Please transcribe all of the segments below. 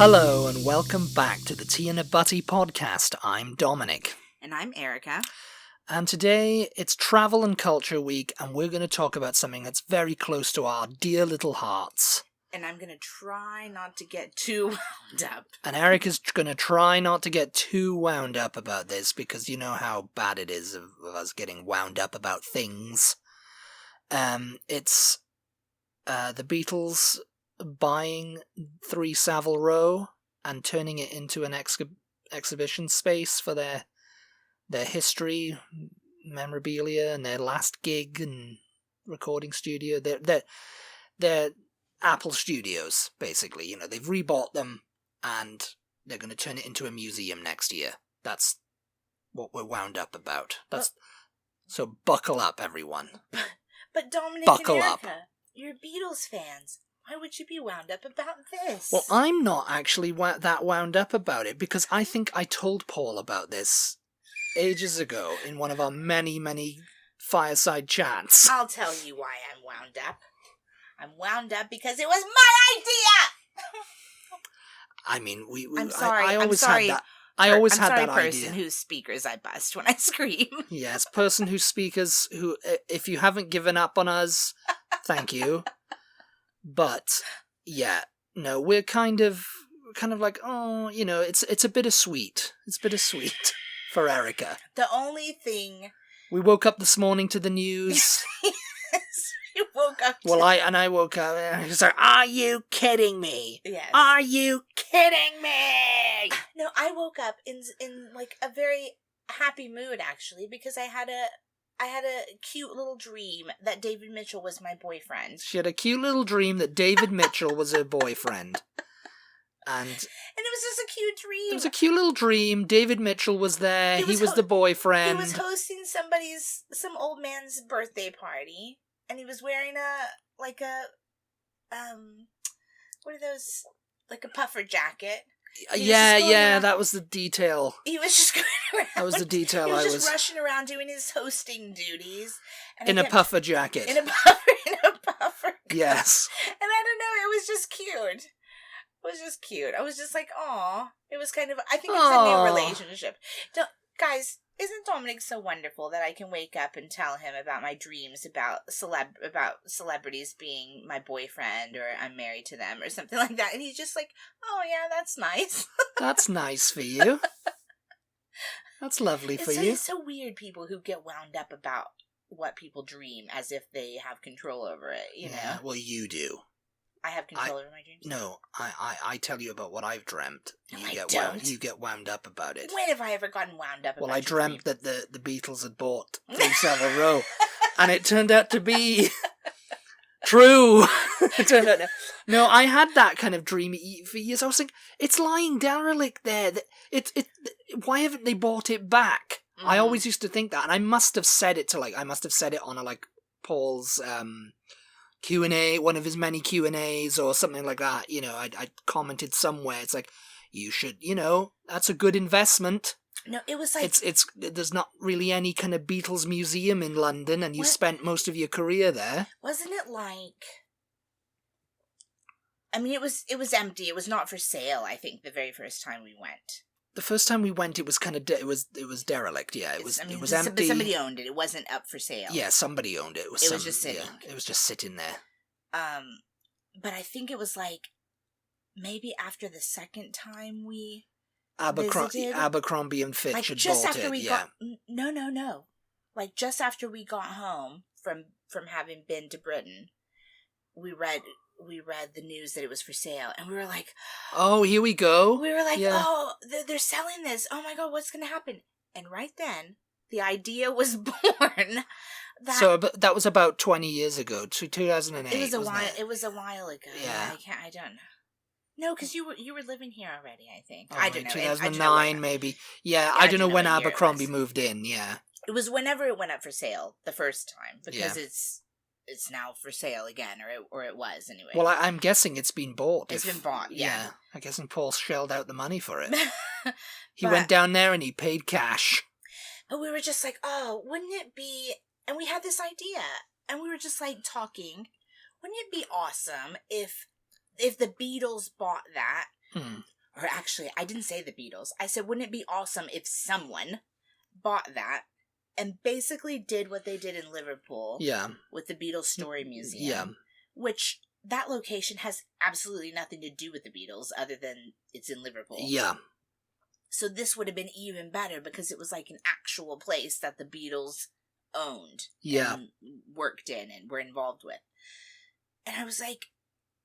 Hello and welcome back to the Tea and a Butty podcast. I'm Dominic. And I'm Erica. And today it's Travel and Culture Week, and we're going to talk about something that's very close to our dear little hearts. And I'm going to try not to get too wound up. And Erica's going to try not to get too wound up about this, because you know how bad it is of us getting wound up about things. It's the Beatles buying 3 Savile Row and turning it into an exhibition space for their history, memorabilia, and their last gig and recording studio. They're Apple Studios, basically. You know, they've rebought them and they're going to turn it into a museum next year. That's what we're wound up about. So buckle up, everyone. But Dominic buckle and up. Erica, you're Beatles fans. Why would you be wound up about this? Well, I'm not actually that wound up about it, because I think I told Paul about this ages ago in one of our many, many fireside chats. I'll tell you why I'm wound up. I'm wound up because it was my idea! I mean, I'm sorry. I always I'm sorry. had that. I always had that person idea. whose speakers I bust when I scream. Yes, person whose speakers who, if you haven't given up on us, thank you. But yeah, no, we're kind of like, oh, you know, it's a bittersweet. It's bittersweet for Erica. The only thing we woke up this morning to the news. You woke up. I woke up and I was like, "Are you kidding me? Yes. Are you kidding me?" No, I woke up in like a very happy mood, actually, because I had a cute little dream that David Mitchell was my boyfriend. She had a cute little dream that David Mitchell was her boyfriend. And it was just a cute dream. It was a cute little dream. David Mitchell was there. He was the boyfriend. He was hosting some old man's birthday party. And he was wearing what are those, like a puffer jacket. Yeah, that was the detail. He was just going around. That was the detail. He was just rushing around doing his hosting duties. And in a puffer jacket. In a puffer. Yes. And I don't know, it was just cute. It was just cute. I was just like, aw. It was kind of, I think it's a new relationship. Guys, isn't Dominic so wonderful that I can wake up and tell him about my dreams about celebrities being my boyfriend, or I'm married to them or something like that, and he's just like, oh yeah, that's nice. That's nice for you. That's lovely for you. It's so weird, people who get wound up about what people dream as if they have control over it, you know? Well, you do. I have control over my dreams? No, I tell you about what I've dreamt. No, You get wound up about it. When have I ever gotten wound up about it? Well, I dreamt that the Beatles had bought 3 Savile Row, and it turned out to be true. It turned out no, I had that kind of dream for years. I was thinking, it's lying derelict there. Why haven't they bought it back? Mm-hmm. I always used to think that, and I must have said it on Paul's Q&A, one of his many Q&As or something like that. You know, I commented somewhere. It's like, you should, you know, that's a good investment. No, it was like... There's not really any kind of Beatles museum in London, and you spent most of your career there. Wasn't it like... I mean, it was empty. It was not for sale, I think, the very first time we went. The first time we went, it was kind of it was derelict. Yeah, it was empty. But somebody owned it. It wasn't up for sale. Yeah, somebody owned it. It was just sitting. Yeah, it was just sitting there. But I think it was like maybe after the second time we visited, Abercrombie and Fitch had bought it. No. Like just after we got home from having been to Britain, we read the news that it was for sale, and we were like, oh, here we go. We were like, oh, they're selling this. Oh my God, what's going to happen? And right then, the idea was born. That was about 20 years ago, 2008. It was a while. It was a while ago. Yeah. I don't know. No, because you were living here already, I think. Oh, I don't know. 2009, maybe. Yeah, I don't know when Abercrombie moved in, yeah. It was whenever it went up for sale the first time, because it's now for sale again, or it was anyway. Well, I'm guessing it's been bought. It's been bought, yeah. I'm guessing Paul shelled out the money for it. He went down there and he paid cash. But we were just like, oh, wouldn't it be... And we had this idea, and we were just like talking, wouldn't it be awesome if the Beatles bought that, or actually, I didn't say the Beatles. I said, wouldn't it be awesome if someone bought that and basically did what they did in Liverpool with the Beatles Story Museum, which that location has absolutely nothing to do with the Beatles other than it's in Liverpool. Yeah. So this would have been even better because it was like an actual place that the Beatles owned and worked in and were involved with. And I was like,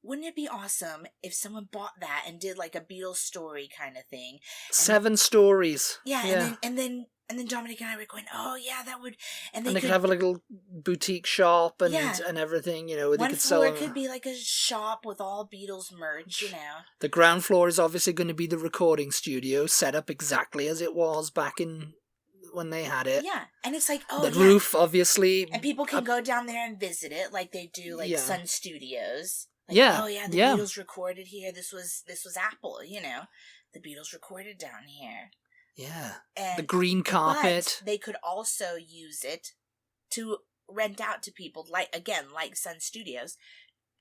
wouldn't it be awesome if someone bought that and did like a Beatles story kind of thing? 7 stories. Yeah. And then Dominic and I were going, oh yeah, that would, and they could have a little boutique shop and everything, you know. Where one they could floor sell. Could be like a shop with all Beatles merch, you know. The ground floor is obviously going to be the recording studio, set up exactly as it was back in when they had it. Yeah, and it's like, the roof, obviously, and people can go down there and visit it, like they do, like Sun Studios. Like, yeah. Oh yeah, the Beatles recorded here. This was Apple, you know. The Beatles recorded down here. Yeah. And, the green carpet. But they could also use it to rent out to people, like Sun Studios,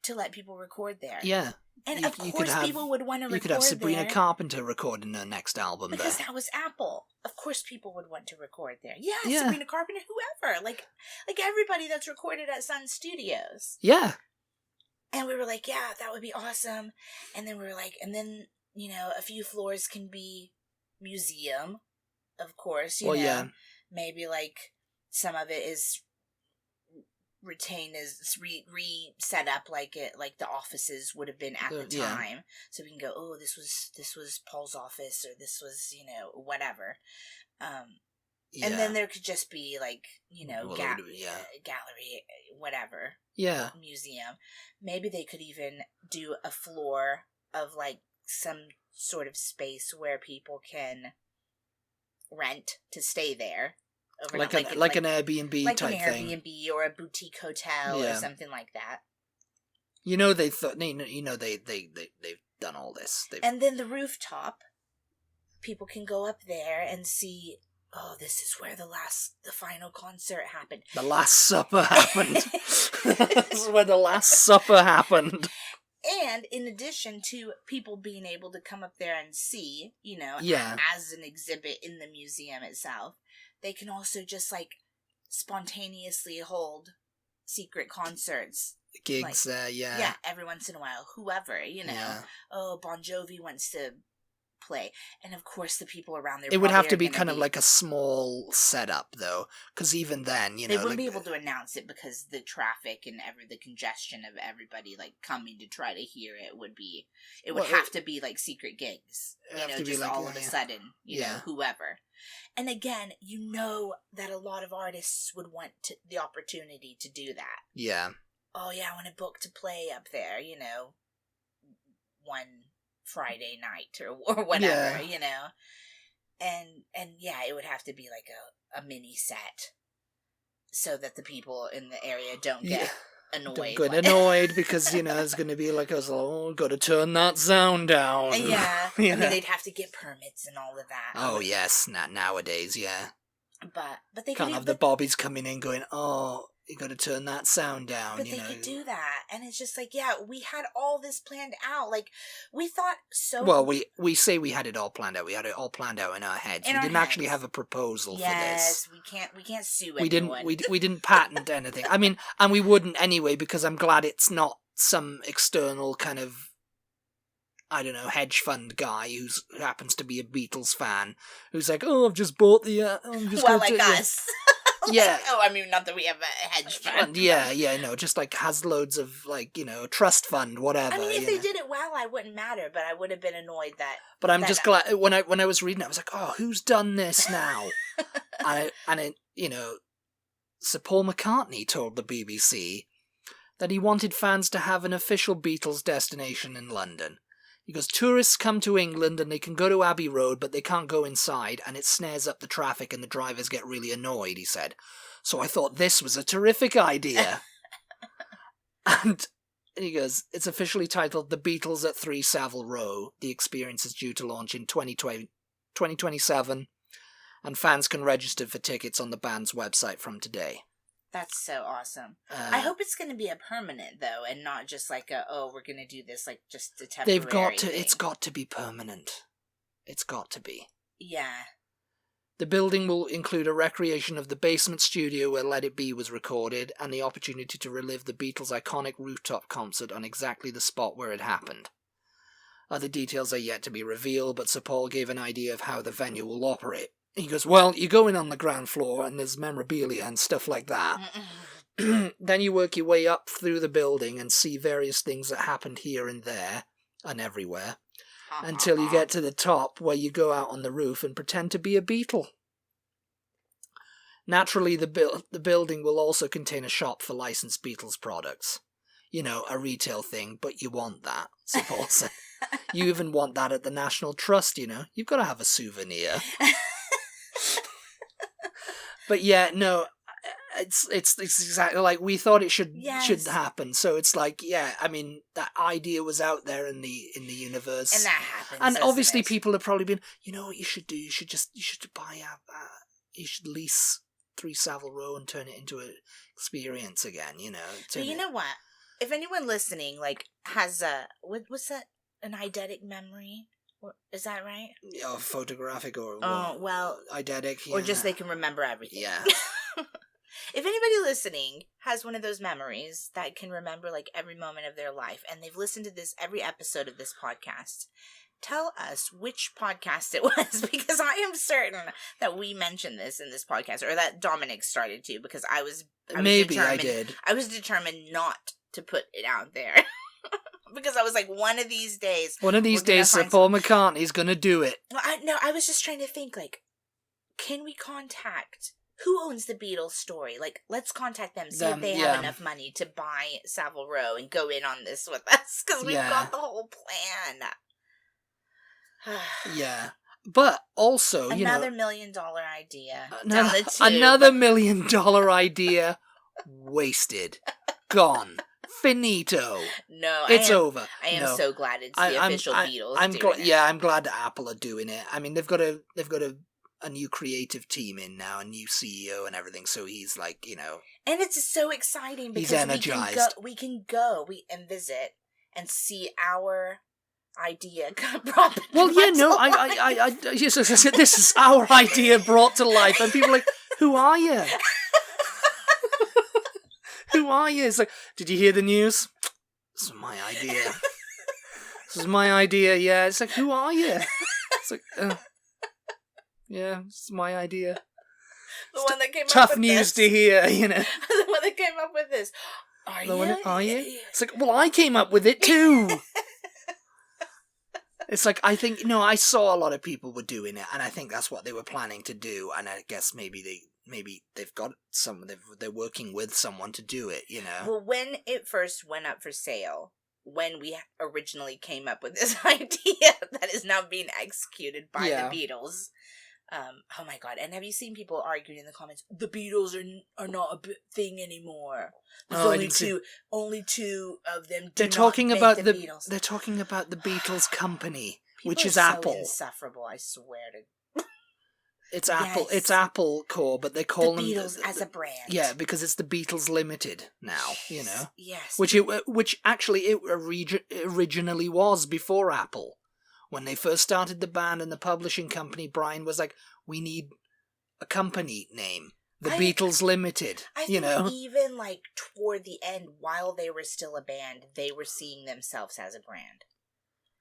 to let people record there. Yeah. And of course people would want to record there. You could have Sabrina Carpenter recording her next album because there. that was Apple. Of course people would want to record there. Yeah, Sabrina Carpenter, whoever. Like everybody that's recorded at Sun Studios. Yeah. And we were like, yeah, that would be awesome. And then we were like, you know, a few floors can be museum, of course, you know. Maybe like some of it is retained as re-set up like the offices would have been at the time. So we can go, oh, this was Paul's office, or this was, you know, whatever. And then there could just be like, you know, gallery, whatever. Yeah. Museum. Maybe they could even do a floor of like some sort of space where people can rent to stay there. Like an Airbnb like type an thing. Airbnb or a boutique hotel or something like that. You know they've done all this. And then the rooftop, people can go up there and see, oh, this is where the final concert happened. The Last Supper happened. This is where the Last Supper happened. And in addition to people being able to come up there and see, you know, as an exhibit in the museum itself, they can also just like spontaneously hold secret concerts. Gigs there, Yeah, every once in a while. Whoever, you know. Yeah. Oh, Bon Jovi wants to play. And of course the people around there, it would have to be kind of like a small setup though, because even then, you know, they wouldn't be able to announce it because the traffic and the congestion of everybody like coming to try to hear it would have to be like secret gigs, you know, just like, all of a sudden, you know, whoever. And again, you know that a lot of artists would want the opportunity to do that. Yeah. Oh yeah, I want to book to play up there, you know, one Friday night or whatever, you know. And yeah, it would have to be like a mini set so that the people in the area don't get annoyed. Don't get annoyed because, you know, it's going to be like, got to turn that sound down. Yeah. I mean, they'd have to get permits and all of that. Oh, yes. Not nowadays, yeah. But they can't have the bobbies coming in going, oh, you got to turn that sound down. But they could do that, and it's just like, yeah, we had all this planned out. Like we thought so. Well, we say we had it all planned out. We had it all planned out in our heads. We didn't actually have a proposal for this. Yes, we can't sue anyone. We didn't patent anything. I mean, and we wouldn't anyway, because I'm glad it's not some external kind of, I don't know, hedge fund guy who happens to be a Beatles fan who's like, oh, I've just bought the. Us. Yeah. I mean, not that we have a hedge fund. No, just like has loads of like, you know, trust fund, whatever. I mean, if they did it well, I wouldn't matter, but I would have been annoyed that. But I'm just glad when I was reading it, I was like, oh, who's done this now? and it, you know, Sir Paul McCartney told the BBC that he wanted fans to have an official Beatles destination in London. He goes, tourists come to England and they can go to Abbey Road, but they can't go inside, and it snares up the traffic and the drivers get really annoyed, he said. So I thought this was a terrific idea. And he goes, it's officially titled The Beatles at 3 Savile Row. The experience is due to launch in 2027, and fans can register for tickets on the band's website from today. That's so awesome. I hope it's going to be a permanent, though, and not just like we're going to do this like just a temporary It's got to be permanent. It's got to be. Yeah. The building will include a recreation of the basement studio where Let It Be was recorded, and the opportunity to relive the Beatles' iconic rooftop concert on exactly the spot where it happened. Other details are yet to be revealed, but Sir Paul gave an idea of how the venue will operate. He goes, well, you go in on the ground floor, and there's memorabilia and stuff like that. Then you work your way up through the building and see various things that happened here and there, and everywhere. Until you get to the top, where you go out on the roof and pretend to be a Beatle. Naturally, the building will also contain a shop for licensed Beatles products. You know, a retail thing, but you want that, Sir Paul said. You even want that at the National Trust, you know. You've got to have a souvenir. But yeah, no, it's exactly like we thought it should happen. So it's like, yeah, I mean, that idea was out there in the universe, and that happens. And obviously, people have probably been, you know, what you should do? You should buy you should lease 3 Savile Row and turn it into an experience again. You know. But you know what? If anyone listening has what's that? An eidetic memory. Is that right? Yeah, photographic or eidetic, or just they can remember everything. Yeah. If anybody listening has one of those memories that can remember every moment of their life, and they've listened to every episode of this podcast, tell us which podcast it was, because I am certain that we mentioned this in this podcast, or that Dominic started to, because I was I did. I was determined not to put it out there. Because I was like, one of these days, Sir Paul McCartney's going to do it. Well, I was just trying to think, can we contact who owns the Beatles story? Let's contact them, see if they have enough money to buy Savile Row and go in on this with us, because we've got the whole plan. Yeah. But also, another $1 million idea. Another $1 million idea wasted. Gone. Finito. No, it's over. I am so glad it's the official Beatles. I'm glad that Apple are doing it. I mean, they've got a new creative team in now, a new CEO and everything. So he's and it's so exciting because he's energized. we can go and visit and see our idea brought. Well, yeah, no, I yes, this is our idea brought to life, and people are like, who are you? Who are you? It's like, did you hear the news? This is my idea. This is my idea, yeah. It's like, who are you? It's like, yeah, it's my idea. The one that came tough up with news this. to hear, you know. The one that came up with this. Are you? It's like, well, I came up with it too. It's like, I think, I saw a lot of people were doing it, and I think that's what they were planning to do, and I guess maybe they've got they're working with someone to do it, you know. Well, when it first went up for sale, when we originally came up with this idea that is now being executed by the Beatles, oh my god! And have you seen people arguing in the comments? The Beatles are not a thing anymore. There's only two of them. They're talking about the Beatles. They're talking about the Beatles company, which is Apple. Insufferable, I swear to. It's Apple. Yes. It's Apple Core, but they call them Beatles as a brand. Yeah, because it's the Beatles Limited now. You know. Yes. Which actually it originally was before Apple. When they first started the band and the publishing company, Brian was like, "We need a company name, the Beatles Limited." I think even toward the end, while they were still a band, they were seeing themselves as a brand.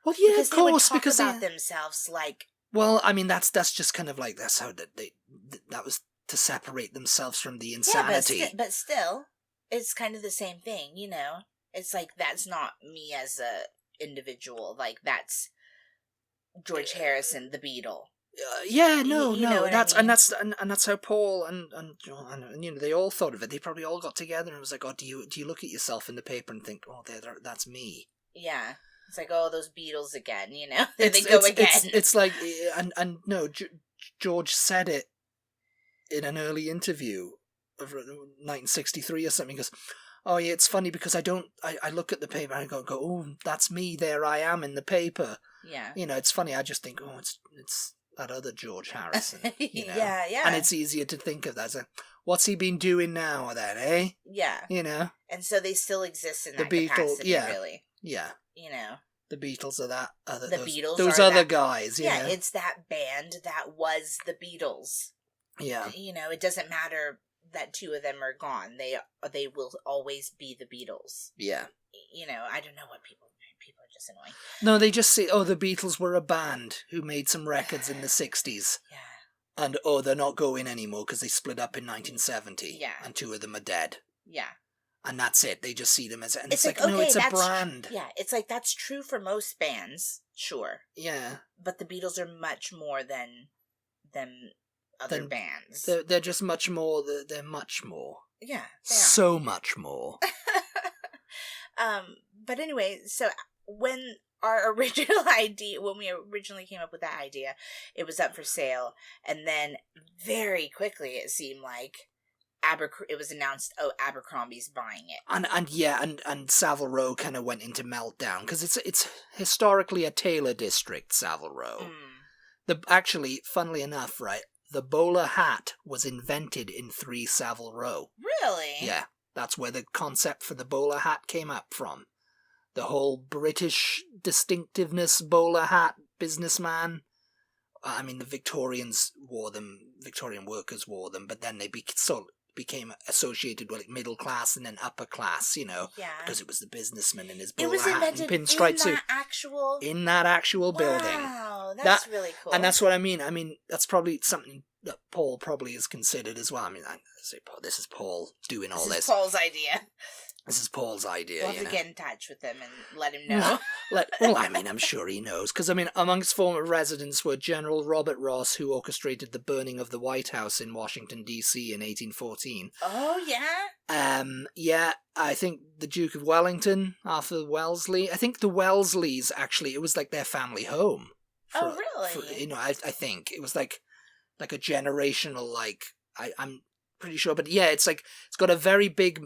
Well, yeah, because of course, they would talk about themselves like. Well, I mean, that's just kind of that's how that was to separate themselves from the insanity. Yeah, but still, it's kind of the same thing, you know. It's like, that's not me as a individual. That's George Harrison, the Beatle. That's I mean? and that's how Paul and they all thought of it. They probably all got together and was like, "Oh, do you look at yourself in the paper and think, oh, that's me?" Yeah. It's like, oh, those Beatles again, you know? There they go again. It's like, and no, George said it in an early interview of 1963 or something. He goes, oh, yeah, it's funny because I look at the paper and I go, oh, that's me, there I am in the paper. Yeah. You know, it's funny, I just think, oh, it's that other George Harrison. You know? Yeah. And it's easier to think of that. It's like, what's he been doing now then, eh? Yeah. You know? And so they still exist in that capacity, really. Yeah. You know, The Beatles are that other The Beatles those are other that, guys. Yeah, it's that band that was the Beatles. Yeah. You know, it doesn't matter that two of them are gone. They will always be the Beatles. Yeah. You know, I don't know what people are just annoying. No, they just say, oh, the Beatles were a band who made some records in the 60s. Yeah. And, oh, they're not going anymore because they split up in 1970. Yeah. And two of them are dead. Yeah. And that's it. They just see them as... And it's like, no, okay, it's a brand. Yeah, it's like, that's true for most bands, sure. Yeah. But the Beatles are much more than other bands. They're just much more... They're much more. Yeah, they are. So much more. But anyway, so when our original idea, when we originally came up with that idea, it was up for sale. And then very quickly, it seemed like it was announced, oh, Abercrombie's buying it. And Savile Row kind of went into meltdown because it's historically a tailor district, Savile Row. Actually, funnily enough, right, the bowler hat was invented in 3 Savile Row. Really? Yeah, that's where the concept for the bowler hat came up from. The whole British distinctiveness bowler hat businessman. I mean, the Victorians wore them, Victorian workers wore them, but then they became associated with like middle class and then upper class, you know, because it was the businessman in his bowler hat and pinstripe suit. In that actual building. Wow, that's really cool. And that's what I mean. I mean, that's probably something that Paul probably has considered as well. I mean, I say, Paul, this is Paul doing all this. This is Paul's idea. This is Paul's idea. We'll have to get in touch with him and let him know. Well, I mean, I'm sure he knows. Because, I mean, amongst former residents were General Robert Ross, who orchestrated the burning of the White House in Washington, D.C. in 1814. Oh, yeah? Yeah, I think the Duke of Wellington, Arthur Wellesley. I think the Wellesleys, actually, it was like their family home. Oh, really? You know, I think. It was like a generational, I'm pretty sure. But yeah, it's got a very big...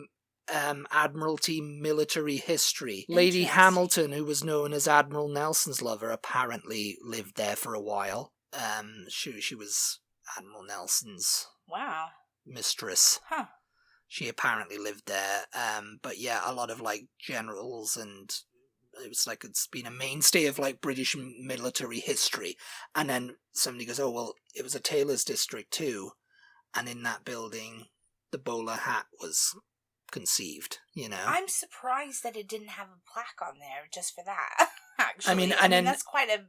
Admiralty military history. Lady Hamilton, who was known as Admiral Nelson's lover, apparently lived there for a while. She was Admiral Nelson's mistress. Huh. She apparently lived there. But yeah, a lot of like generals, and it's been a mainstay of like British military history. And then somebody goes, oh well, it was a tailor's district too, and in that building the bowler hat was conceived, you know. I'm surprised that it didn't have a plaque on there just for that. Actually, I mean, that's quite a.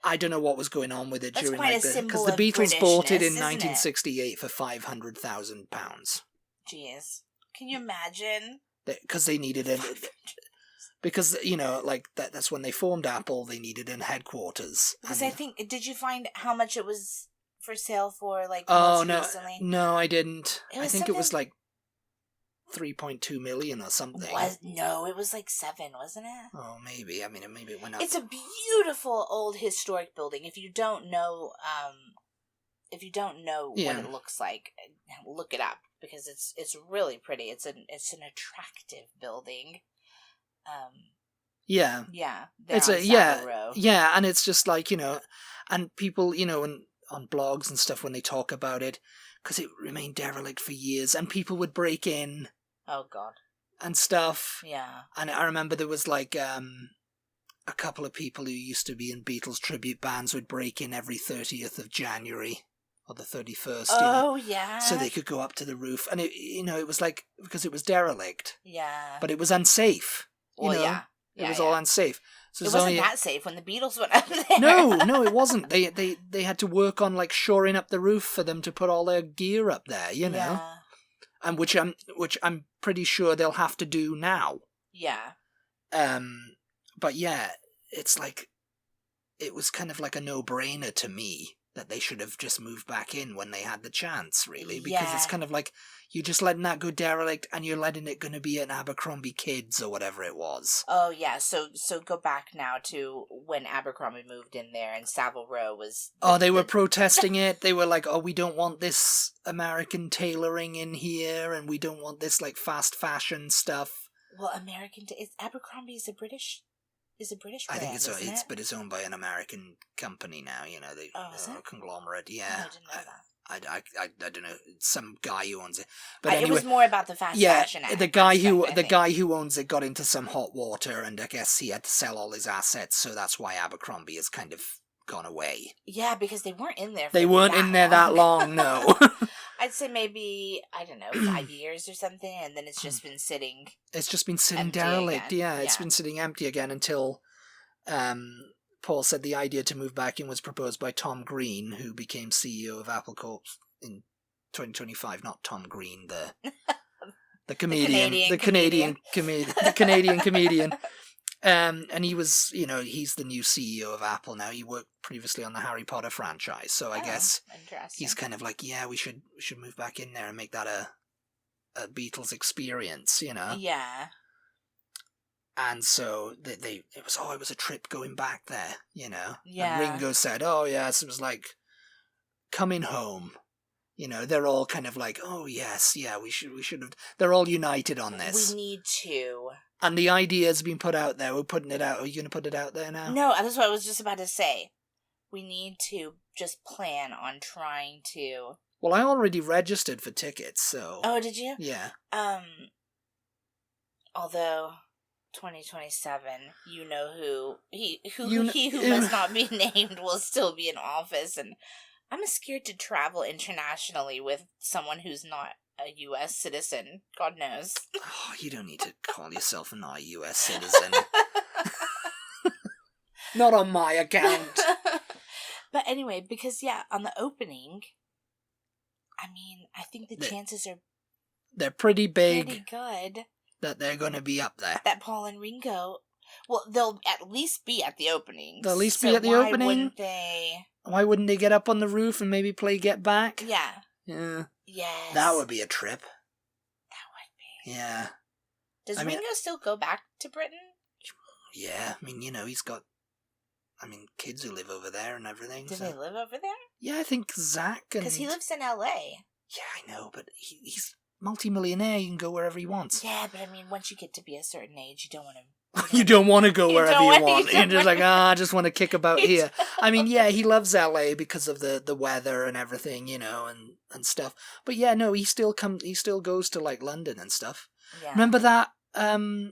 I don't know what was going on with it during because the Beatles bought it in 1968 for £500,000. Jeez, can you imagine? Because they needed it. Because you know, like that's when they formed Apple. They needed a headquarters. Because I think, did you find how much it was for sale for? Like, recently? No, I didn't. I think it was like 3.2 million or something. It was like 7, wasn't it? Oh, maybe. I mean, maybe it went up. It's a beautiful old historic building. If you don't know, what it looks like, look it up because it's really pretty. It's an attractive building. Yeah. Yeah. It's yeah, and it's just like, you know, and people, you know, on blogs and stuff when they talk about it, because it remained derelict for years, and people would break in. Oh, God. And stuff. Yeah. And I remember there was like a couple of people who used to be in Beatles tribute bands would break in every 30th of January or the 31st. Oh, yeah. So they could go up to the roof. And, it was like, because it was derelict. Yeah. But it was unsafe. Yeah. It was all unsafe. So it wasn't that safe when the Beatles went up there. No, it wasn't. They had to work on like shoring up the roof for them to put all their gear up there, you know. Yeah. And which I'm pretty sure they'll have to do now. Yeah. But yeah, it's like it was kind of like a no-brainer to me that they should have just moved back in when they had the chance, really, because it's kind of like you're just letting that go derelict, and you're letting it going to be an Abercrombie Kids or whatever it was. Oh yeah, so go back now to when Abercrombie moved in there and Savile Row was. They were protesting it. They were like, "Oh, we don't want this American tailoring in here, and we don't want this like fast fashion stuff." Well, Abercrombie is a British. Brand, I think it's but it's owned by an American company now. You know, is it? a conglomerate. Yeah, I didn't know that. I don't know, some guy who owns it. But It anyway, was more about the fast fashion the guy aspect, who owns it got into some hot water, and I guess he had to sell all his assets, so that's why Abercrombie has kind of gone away. Yeah, because they weren't in there. They weren't in there that long, no. I'd say maybe, I don't know, 5 years or something, and then it's just been sitting. It's just been sitting empty derelict. again. Yeah, it's been sitting empty again until Paul said the idea to move back in was proposed by Tom Green, who became CEO of Apple Corp in 2025. Not Tom Green, the comedian, the Canadian comedian. And he was, he's the new CEO of Apple now. He worked previously on the Harry Potter franchise, so I guess he's kind of like, yeah, we should move back in there and make that a Beatles experience, Yeah. And so it was a trip going back there, Yeah. And Ringo said, oh yes, it was like coming home. They're all kind of like, oh yes, yeah, we should have. They're all united on this. We need to. And the idea has been put out there. We're putting it out. Are you going to put it out there now? No, that's what I was just about to say. We need to just plan on trying to. Well, I already registered for tickets, so. Oh, did you? Yeah. Although 2027, who must not be named will still be in office, and I'm scared to travel internationally with someone who's not a U.S. citizen. God knows. Oh, you don't need to call yourself not a U.S. citizen. Not on my account. But anyway, because on the opening, I think the chances are they're pretty big. Pretty good. That they're going to be up there. That Paul and Ringo, well, they'll at least be at the opening. They'll at least be at the opening. Wouldn't they? Why wouldn't they get up on the roof and maybe play Get Back? Yeah. Yeah. Yes. That would be a trip. That would be. Yeah. Does Ringo still go back to Britain? Yeah. He's got, kids who live over there and everything. Do they live over there? Yeah, I think Zach and... Because he lives in L.A. Yeah, I know, but he's multi-millionaire. You can go wherever he wants. Yeah, but once you get to be a certain age, you don't want to... You don't want to go wherever you want. You're just like, I just want to kick about here. Yeah, he loves LA because of the weather and everything, and stuff. But yeah, no, he still goes to like London and stuff. Yeah. Remember that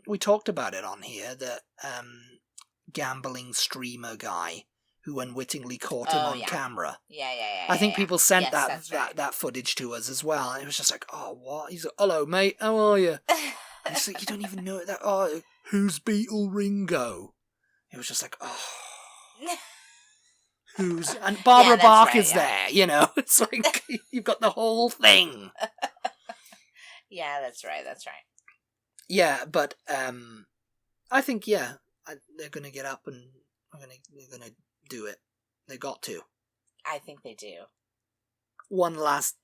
we talked about it on here, that gambling streamer guy who unwittingly caught him on camera. Yeah. I think people sent that footage to us as well, and it was just like, oh, what? He's like, hello, mate, how are you? And it's like, you don't even know that. Oh, who's Beatle Ringo? It was just like, oh, who's... And Barbara Bach is there, It's like, you've got the whole thing. Yeah, that's right. Yeah, but I think, they're going to get up and they're going to do it. They got to. I think they do. One last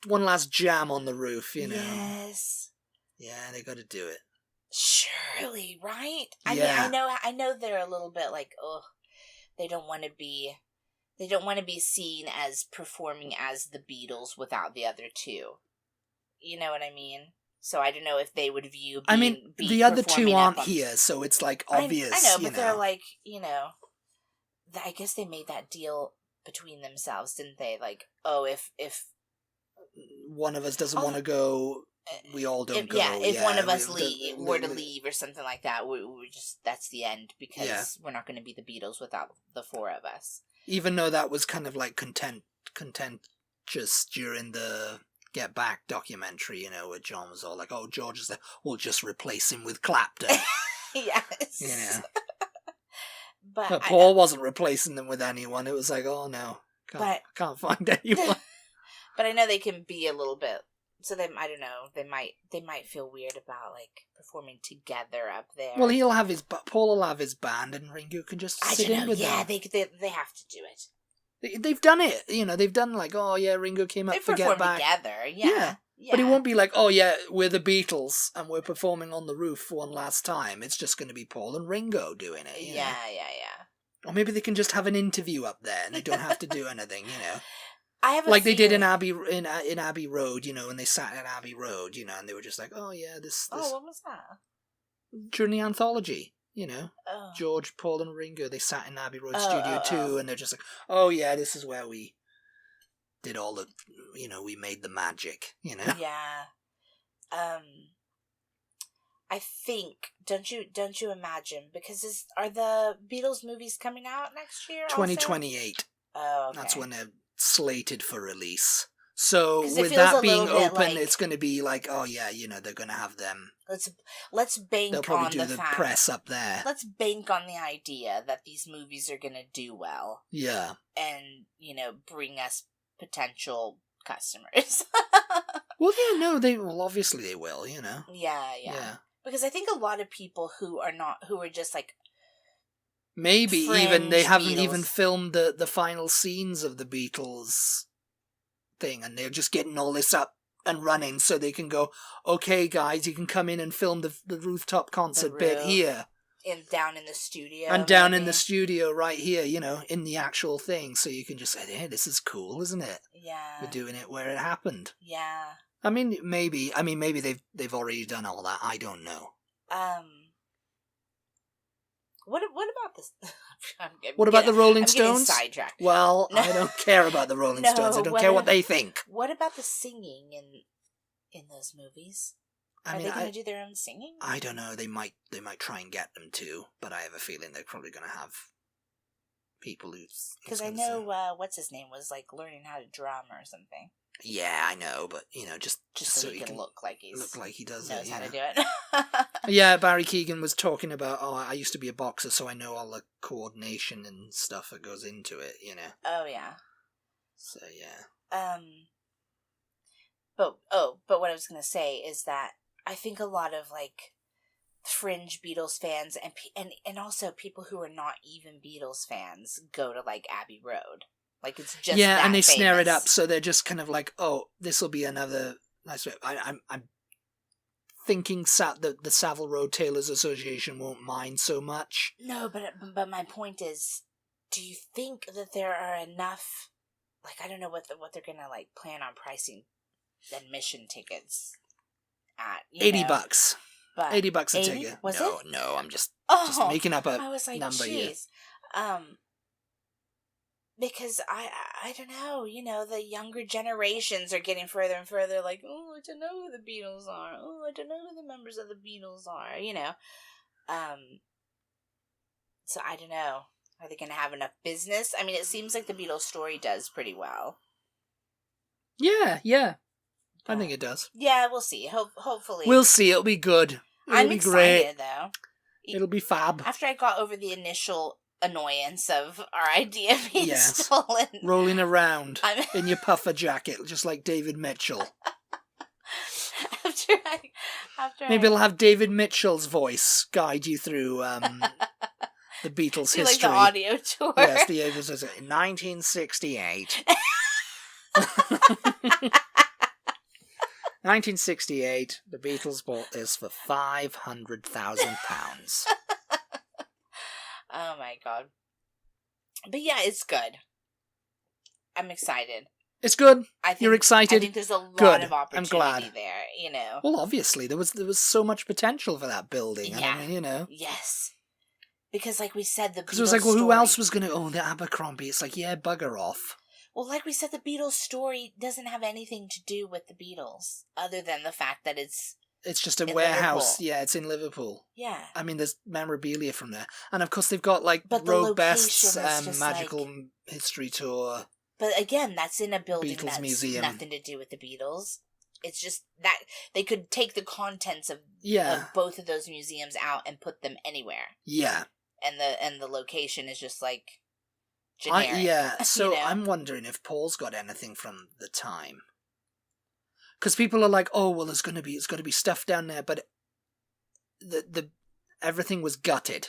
jam on the roof, Yes. Yeah, they got to do it. Surely, right? Yeah. I know they're a little bit like, they don't want to be seen as performing as the Beatles without the other two. You know what I mean? So I don't know if they would view the other two aren't here, so it's like obvious. I know, but they're like, I guess they made that deal between themselves, didn't they? Like, if one of us doesn't want to go, we all don't go. Yeah, if one of us were to leave or something like that, we just, that's the end, because we're not going to be the Beatles without the four of us. Even though that was kind of like contentious during the Get Back documentary, where John was all like, oh, George is there, we'll just replace him with Clapton. Yes. But Paul wasn't replacing them with anyone. It was like, oh no, can't find anyone. But I know they can be a little bit. So I don't know. They might feel weird about like performing together up there. Well, Paul will have his band, and Ringo can just sit in with them. Yeah, they have to do it. They've done it. They've done like, oh yeah, Ringo came up to Get Back. Together. Yeah. But it won't be like, oh yeah, we're the Beatles and we're performing on the roof one last time. It's just going to be Paul and Ringo doing it. Yeah. Or maybe they can just have an interview up there and they don't have to do anything. I have like they did in Abbey Road, when they sat in Abbey Road, and they were just like, oh yeah, this. Oh, what was that? During the anthology, George, Paul, and Ringo, they sat in Abbey Road Studio 2, and they're just like, oh yeah, this is where we did all the, we made the magic, Yeah. I think, don't you imagine, because are the Beatles movies coming out next year also? 2028. Oh, okay. That's when they're slated for release. So with feels that a being little bit open, like- it's going to be like, oh yeah, they're going to have them. Let's bank They'll probably on do the fact. press up there. Let's bank on the idea that these movies are gonna do well. Yeah. And, bring us potential customers. Well, yeah, no, obviously they will, Yeah. Because I think a lot of people who are just like, maybe even they fringe haven't Beatles. even filmed the final scenes of the Beatles thing, and they're just getting all this up and running so they can go, okay guys, you can come in and film the rooftop concert bit here. Down in the studio. And down in the studio right here, in the actual thing. So you can just say, hey, this is cool, isn't it? Yeah. We're doing it where it happened. Yeah. I mean, maybe they've already done all that. I don't know. What about this? What about the Rolling Stones? Stones? Sidetracked. Well, I don't care about the Rolling Stones. I don't care what they think. What about the singing in those movies? Are they going to do their own singing? I don't know. They might try and get them to, but I have a feeling they're probably going to have people who's. Because I know what's his name was like learning how to drum or something. Yeah, I know, but just so he can look like he does knows it. How to do it. Yeah, Barry Keoghan was talking about, I used to be a boxer, so I know all the coordination and stuff that goes into it. Oh yeah. So yeah. But what I was gonna say is that I think a lot of like fringe Beatles fans and also people who are not even Beatles fans go to like Abbey Road. Like it's just and they famous. snare it up, so they're just kind of like, oh, this will be another nice. I'm thinking the Savile Row Tailors Association won't mind so much. No, but my point is, do you think that there are enough? Like I don't know what they're gonna like plan on pricing admission tickets at. $80. But $80 a 80? ticket. Was no, it? No, I'm just making up a I was like, number here. Because I don't know, the younger generations are getting further and further like, oh, I don't know who the Beatles are. Oh, I don't know who the members of the Beatles are, So I don't know. Are they going to have enough business? I mean, it seems like the Beatles story does pretty well. Yeah. I think it does. Yeah, we'll see. Hopefully. We'll see. It'll be good. I'm be excited, great. though. It'll be fab. After I got over the initial annoyance of our idea being stolen. Rolling around in your puffer jacket, just like David Mitchell. Maybe it'll have David Mitchell's voice guide you through the Beatles history. Like the audio tour. Yes, the Beatles is in 1968. 1968, the Beatles bought this for £500,000. Oh my god. But yeah, it's good. I'm excited. It's good. You're I excited. think there's a lot of opportunity I'm glad. there, Well, obviously, there was so much potential for that building. Yeah. I mean, Yes. Because like we said, because it was like, well, who else was going to own the Abercrombie? It's like, yeah, bugger off. Well, like we said, the Beatles story doesn't have anything to do with the Beatles, other than the fact that it's just a warehouse. Liverpool. Yeah, it's in Liverpool. Yeah. I mean, there's memorabilia from there. And of course, they've got like Rogue Best's Magical History Tour. But again, that's in a building Beatles that's Museum. Nothing to do with the Beatles. It's just that they could take the contents of both of those museums out and put them anywhere. Yeah. And the location is just like generic. So I'm wondering if Paul's got anything from the time. Because people are like, oh well, it's got to be stuff down there, but the everything was gutted,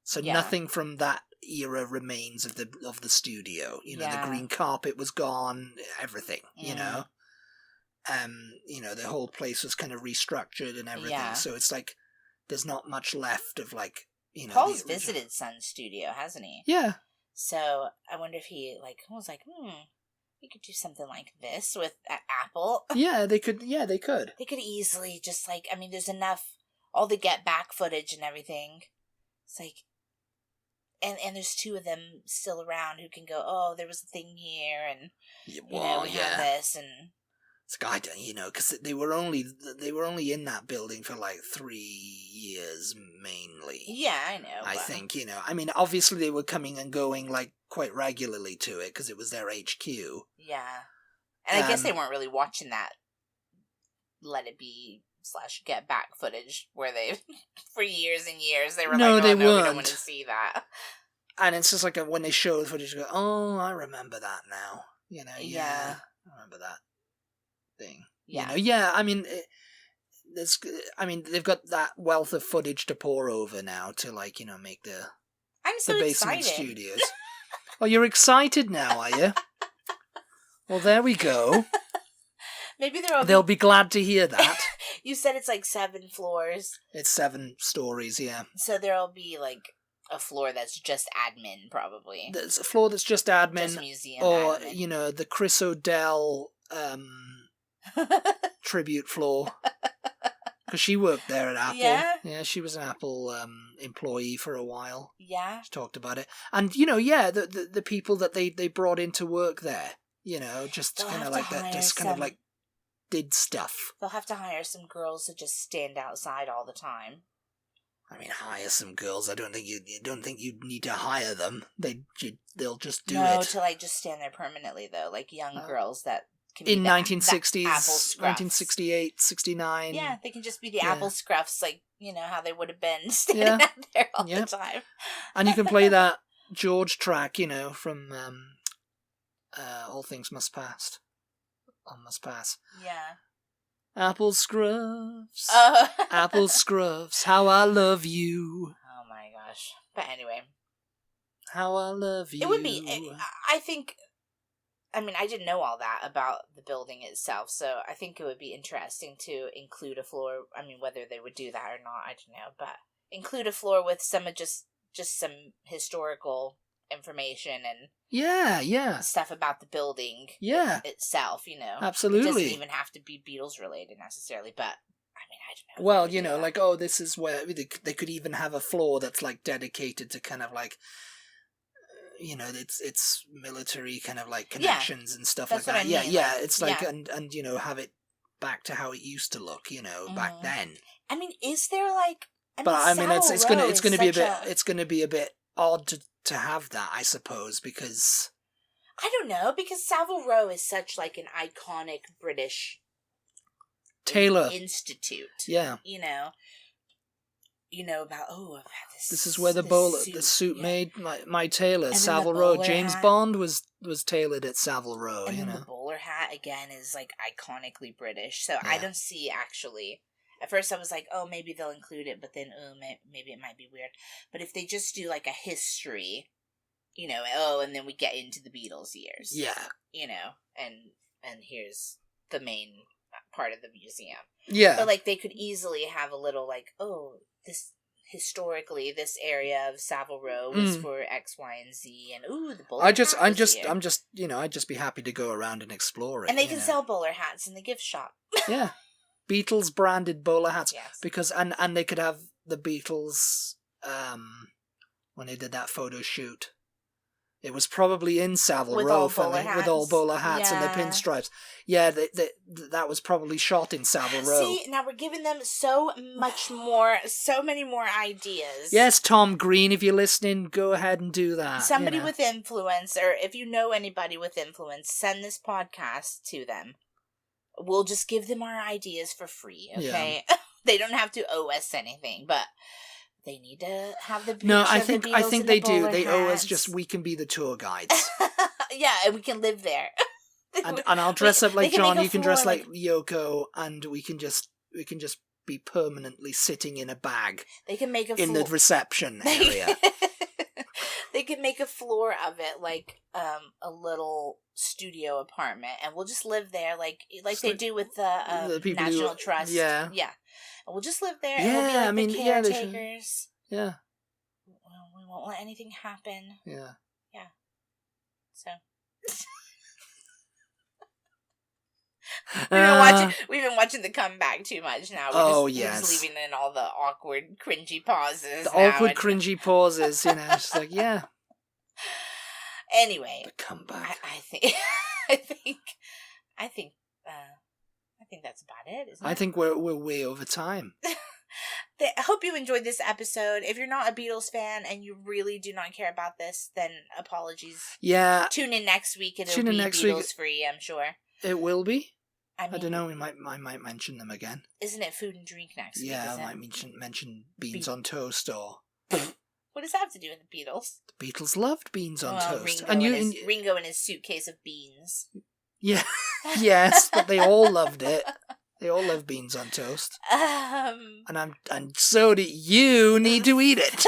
so nothing from that era remains of the studio. The green carpet was gone, everything. The whole place was kind of restructured and everything. Yeah. So it's like there's not much left of like Paul's visited Sun's studio, hasn't he? Yeah. So I wonder if he was like, we could do something like this with Apple. Yeah, they could. They could easily just there's enough, all the Get Back footage and everything. It's like, And there's two of them still around who can go, oh, there was a thing here, and we have this, and it's I don't, because they were only in that building for like 3 years mainly. Yeah, I know. I think I mean, obviously they were coming and going like quite regularly to it because it was their HQ. Yeah, and I guess they weren't really watching that Let It Be / Get Back footage where they for years and years they were no, like, they we weren't. don't want to see that. And it's just like when they show the footage, you go, oh, I remember that now. Yeah, I remember that thing. Yeah, I mean, they've got that wealth of footage to pour over now to make the I'm so basement excited. studios. Oh, you're excited now, are you? Well, there we go. Maybe they'll be glad to hear that. You said it's like 7 floors. It's 7 stories, yeah. So there'll be like a floor that's just admin, probably. There's a floor that's just admin, just museum or admin. The Chris O'Dell tribute floor, because she worked there at Apple. Yeah, she was an Apple employee for a while. Yeah, she talked about it, and the people that they brought in to work there, just kind of like that, just kind of like did stuff. They'll have to hire some girls to just stand outside all the time. I mean, hire some girls. I don't think you need to hire them. They'll just do it. No, to like just stand there permanently though, like young girls that can be in 1960s, Apple scruffs. 1968, 69. Yeah, they can just be the Apple scruffs, like how they would have been standing out there all the time. And you can play that George track, from All Things Must Pass. Must Pass. Yeah. Apple scruffs. Apple scruffs. How I love you. Oh my gosh. But anyway. How I love you. It would be, I think, I mean, I didn't know all that about the building itself, so I think it would be interesting to include a floor. I mean, whether they would do that or not, I don't know, but include a floor with some of just some historical information and stuff about the building itself, Absolutely. It doesn't even have to be Beatles related necessarily, but I mean, I don't know. Well, this is where they could even have a floor that's like dedicated to kind of like it's military kind of like connections and stuff like that. I mean. It's like and have it back to how it used to look, back then. I mean, is there like it's going to be a bit odd to have that, I suppose, because I don't know, because Savile Row is such like an iconic British tailor institute. Yeah. About this. This is where the suit made my tailor, Savile Row. James Bond was tailored at Savile Row. And then the bowler hat again is like iconically British. So I don't see actually. At first I was like, oh, maybe they'll include it, but then maybe it might be weird. But if they just do like a history, and then we get into the Beatles years. Yeah. And here's the main part of the museum. Yeah. But like they could easily have a little like, oh, this historically this area of Savile Row was for X, Y, and Z, and the bowler I'd just be happy to go around and explore it. And they can sell bowler hats in the gift shop. Yeah. Beatles branded bowler hats. Yes. Because and they could have the Beatles when they did that photo shoot. It was probably in Savile Row with all bowler hats and the pinstripes. Yeah, that was probably shot in Savile Row. See, now we're giving them so many more ideas. Yes, Tom Green, if you're listening, go ahead and do that. Somebody with influence, or if you know anybody with influence, send this podcast to them. We'll just give them our ideas for free, okay? Yeah. They don't have to owe us anything, but they need to have the I think they do. They owe us just we can be the tour guides. Yeah, and we can live there. and I'll dress up like John, you can dress like Yoko, and we can just be permanently sitting in a bag. They can make in the reception area. They could make a floor of it like a little studio apartment, and we'll just live there like they do with the National Trust. Yeah. And we'll just live there. Yeah, and we'll be like the caretakers. Yeah. We won't let anything happen. Yeah. Yeah. So. We've been watching The Comeback too much now. We're just leaving in all the awkward, cringy pauses. Cringy pauses, you know. It's like, yeah. Anyway, The Comeback. I think that's about it. Isn't it? I think we're way over time. I hope you enjoyed this episode. If you're not a Beatles fan and you really do not care about this, then apologies. Yeah. Tune in next week and it'll be Beatles free, I'm sure. It will be? I don't know, I might mention them again. Isn't it food and drink next week? Yeah, I might mention beans on toast or... What does that have to do with the Beatles? The Beatles loved beans on toast. Ringo and his suitcase of beans. Yeah, yes, but they all loved it. They all love beans on toast. And so do you need to eat it.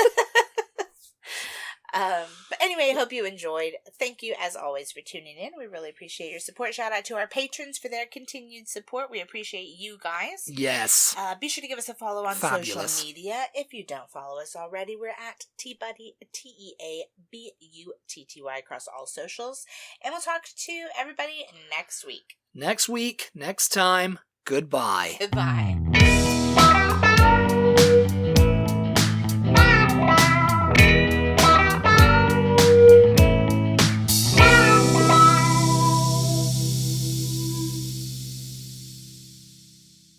But anyway, I hope you enjoyed. Thank you, as always, for tuning in. We really appreciate your support. Shout out to our patrons for their continued support. We appreciate you guys. Yes. Be sure to give us a follow on social media. If you don't follow us already, we're at TButty, TEABUTTY across all socials. And we'll talk to everybody next week. Next time. Goodbye. Goodbye.